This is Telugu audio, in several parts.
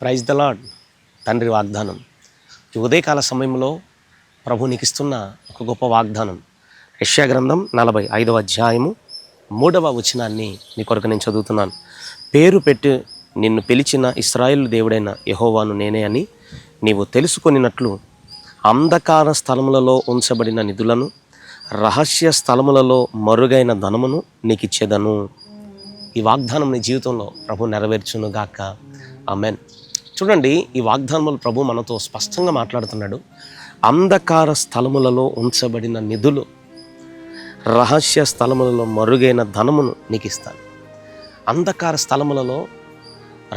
Praise the lord. తండ్రి వాగ్దానం ఈ ఉదయకాల సమయంలో ప్రభు నీకు ఇస్తున్న ఒక గొప్ప వాగ్దానం. యెషయా గ్రంథం 45వ అధ్యాయము 3వ వచనాన్ని నీ కొరకు నేను చదువుతున్నాను. పేరు పెట్టి నిన్ను పిలిచిన ఇశ్రాయేలు దేవుడైన యెహోవాను నేనే అని నీవు తెలుసుకొనినట్లు అంధకార స్థలములలో ఉంచబడిన నిధులను, రహస్య స్థలములలో మరుగైన ధనమును నీకు ఇచ్చేదను. ఈ వాగ్దానం నీ జీవితంలో ప్రభు నెరవేర్చును గాక. ఆమేన్. చూడండి, ఈ వాగ్దానములు ప్రభు మనతో స్పష్టంగా మాట్లాడుతున్నాడు. అంధకార స్థలములలో ఉంచబడిన నిధులు, రహస్య స్థలములలో మరుగైన ధనమును నీకు ఇస్తాను. అంధకార స్థలములలో,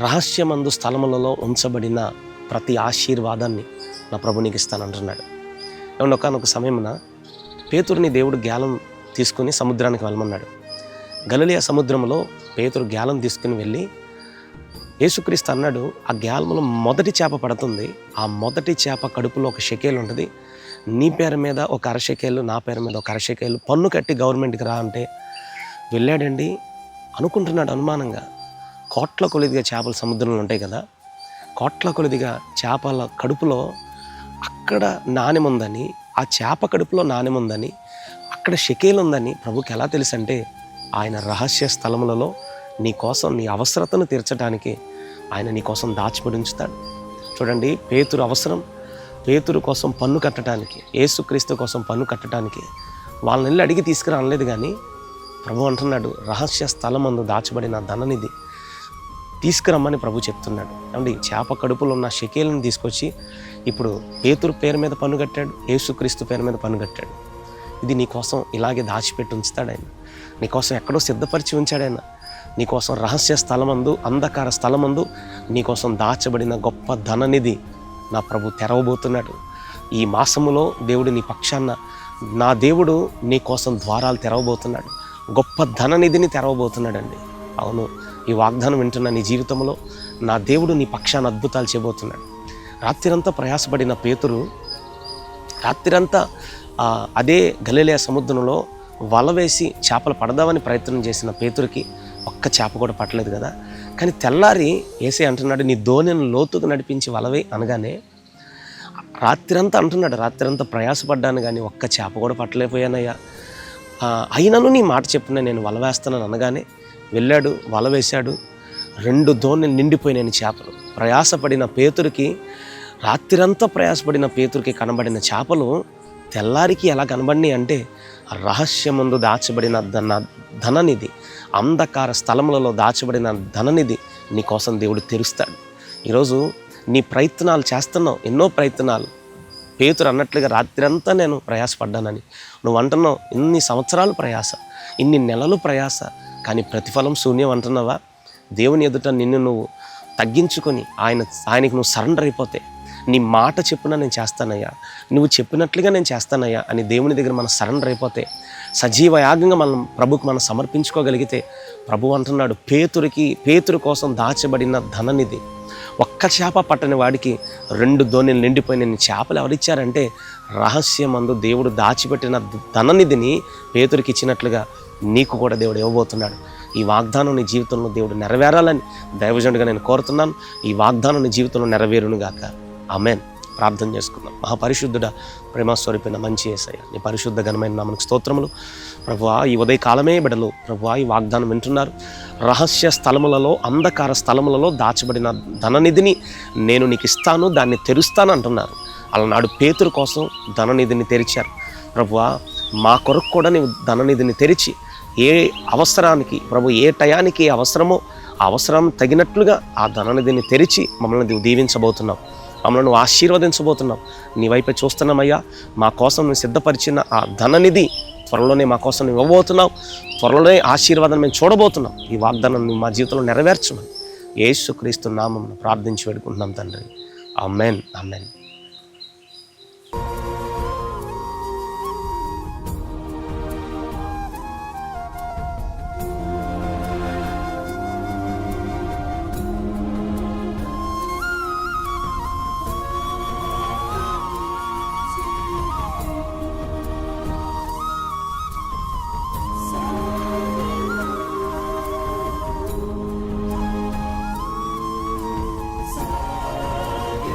రహస్యమందు స్థలములలో ఉంచబడిన ప్రతి ఆశీర్వాదాన్ని నా ప్రభు నీకు ఇస్తానంటున్నాడు. ఏమన్నా ఒకానొక సమయమున పేతురుని దేవుడు గ్యాలం తీసుకుని సముద్రానికి వెళ్ళమన్నాడు. గలిలయ సముద్రంలో పేతురు గ్యాలం తీసుకుని వెళ్ళి యేసుక్రీస్తు అన్నాడు, ఆ గ్యాలంలో మొదటి చేప పడుతుంది. ఆ మొదటి చేప కడుపులో ఒక షెకేలు ఉంటుంది. నీ పేరు మీద ఒక అరషెకేలు, నా పేరు మీద ఒక అరషెకేలు పన్ను కట్టి గవర్నమెంట్కి రా అంటే వెళ్ళాడండి. అనుకుంటున్నాడు అనుమానంగా, కోట్ల కొలిదిగా చేపలు సముద్రంలో ఉంటాయి కదా, కోట్ల కొలిదిగా చేపల కడుపులో అక్కడ నాణెం ఉందని, ఆ చేప కడుపులో నాణెం ఉందని, అక్కడ షెకేలు ఉందని ప్రభుకి ఎలా తెలుసు అంటే, ఆయన రహస్య స్థలములలో నీ కోసం, నీ అవసరతను తీర్చడానికి ఆయన నీ కోసం దాచిపెట్టి ఉంచుతాడు. చూడండి, పేతురు అవసరం, పేతురు కోసం పన్ను కట్టడానికి, యేసుక్రీస్తు కోసం పన్ను కట్టడానికి వాళ్ళని వెళ్ళి అడిగి తీసుకురా అనలేదు. కానీ ప్రభు అంటున్నాడు, రహస్య స్థలమందు దాచబడిన ధననిధి తీసుకురమ్మని ప్రభు చెప్తున్నాడు. ఏమండి, చేప కడుపులో ఉన్న షెకేలను తీసుకొచ్చి ఇప్పుడు పేతురు పేరు మీద పన్ను కట్టాడు, యేసుక్రీస్తు పేరు మీద పన్ను కట్టాడు. ఇది నీకోసం ఇలాగే దాచిపెట్టి ఉంచుతాడు ఆయన. నీకోసం ఎక్కడో సిద్ధపరిచి ఉంచాడు ఆయన. నీకోసం రహస్య స్థలమందు, అంధకార స్థలమందు నీకోసం దాచబడిన గొప్ప ధననిధి నా ప్రభు తెరవబోతున్నాడు. ఈ మాసములో దేవుడు నీ పక్షాన, నా దేవుడు నీ కోసం ద్వారాలు తెరవబోతున్నాడు. గొప్ప ధననిధిని తెరవబోతున్నాడండి. అవును, ఈ వాగ్దానం వింటున్న నీ జీవితంలో నా దేవుడు నీ పక్షాన అద్భుతాలు చేయబోతున్నాడు. రాత్రిరంతా ప్రయాసపడిన పేతురు, రాత్రిరంతా అదే గలిలయ సముద్రంలో వల వేసి చేపలు పడదామని ప్రయత్నం చేసిన పేతురికి ఒక్క చేప కూడా పట్టలేదు కదా. కానీ తెల్లారి యేసే అంటున్నాడు, నీ దోణిని లోతుకు నడిపించి వలవే అనగానే రాత్రంతా అంటున్నాడు, రాత్రంతా ప్రయాసపడ్డాను కానీ ఒక్క చేప కూడా పట్టలేకపోయానయ్యా, అయినను నీ మాట చెప్పిన నేను వల వేస్తానని అనగానే వెళ్ళాడు, వల వేశాడు. 2 దోణిలు నిండిపోయినాయి చేపలు. ప్రయాసపడిన పేతురికి, రాత్రంతా ప్రయాసపడిన పేతురికి కనబడిన చేపలు తెల్లారికి ఎలా కనబడినాయి అంటే, రహస్యమందు దాచబడిన ధననిధి, అంధకార స్థలములలో దాచబడిన ధననిధి నీ కోసం దేవుడు తెరుస్తాడు. ఈరోజు నీ ప్రయత్నాలు చేస్తున్నావు, ఎన్నో ప్రయత్నాలు. పేతురు అన్నట్లుగా రాత్రంతా నేను ప్రయాసపడ్డానని నువ్వు అంటున్నావు. ఇన్ని సంవత్సరాలు ప్రయాస, ఇన్ని నెలలు ప్రయాస, కానీ ప్రతిఫలం శూన్యం అంటున్నావా? దేవుని ఎదుట నిన్ను నువ్వు తగ్గించుకొని ఆయనకి నువ్వు సరెండర్ అయిపోతే, నీ మాట చెప్పున నేను చేస్తానయ్యా, నువ్వు చెప్పినట్లుగా నేను చేస్తానయ్యా అని దేవుని దగ్గర మనం సరెండర్ అయిపోతే, సజీవ యాగంగా మనం ప్రభుకు మనం సమర్పించుకోగలిగితే, ప్రభు అంటున్నాడు, పేతురు కోసం దాచబడిన ధననిధి, ఒక్క చేప పట్టని వాడికి 2 దోణిలు నిండిపోయిన చేపలు ఎవరిచ్చారంటే, రహస్యమందు దేవుడు దాచిపెట్టిన ధననిధిని పేతురికి ఇచ్చినట్లుగా నీకు కూడా దేవుడు ఇవ్వబోతున్నాడు. ఈ వాగ్దానం నీ జీవితంలో దేవుడు నెరవేరాలని దైవజనుడిగా నేను కోరుతున్నాను. ఈ వాగ్దానం నీ జీవితంలో నెరవేరునుగాక. ఆమేన్. ప్రార్థన చేసుకుందాం. మహాపరిశుద్ధుడా, ప్రేమస్వరూపైన మంచి యేసయ్య, నీ పరిశుద్ధ ఘనమైన నామమునకు స్తోత్రములు. ప్రభువా, ఈ ఉదయకాలమే బిడ్డలు ప్రభువా ఈ వాగ్దానం వింటున్నారు. రహస్య స్థలములలో, అంధకార స్థలములలో దాచబడిన ధననిధిని నేను నీకు ఇస్తాను, దాన్ని తెరుస్తాను అంటున్నారు. అలనాడు పేతురు కోసం ధననిధిని తెరిచారు. ప్రభువా, మా కొరకు కూడా నీవు ధననిధిని తెరిచి, ఏ అవసరానికి ప్రభు, ఏ టయానికి ఏ అవసరమో ఆ అవసరం తగినట్లుగా ఆ ధననిధిని తెరిచి మమ్మల్ని నువ్వు దీవించబోతున్నావు, మమ్మల్ని నువ్వు ఆశీర్వదించబోతున్నావు. నీ వైపే చూస్తున్నామయ్యా. మా కోసం నువ్వు సిద్ధపరిచిన ఆ ధననిధి త్వరలోనే మా కోసం నువ్వు ఇవ్వబోతున్నావు. త్వరలోనే ఆశీర్వాదం మేము చూడబోతున్నాం. ఈ వాగ్దానం నువ్వు మా జీవితంలో నెరవేర్చమని యేసుక్రీస్తు నామమున ప్రార్థించి వేడుకుంటున్నాం తండ్రి. ఆమేన్. ఆమేన్.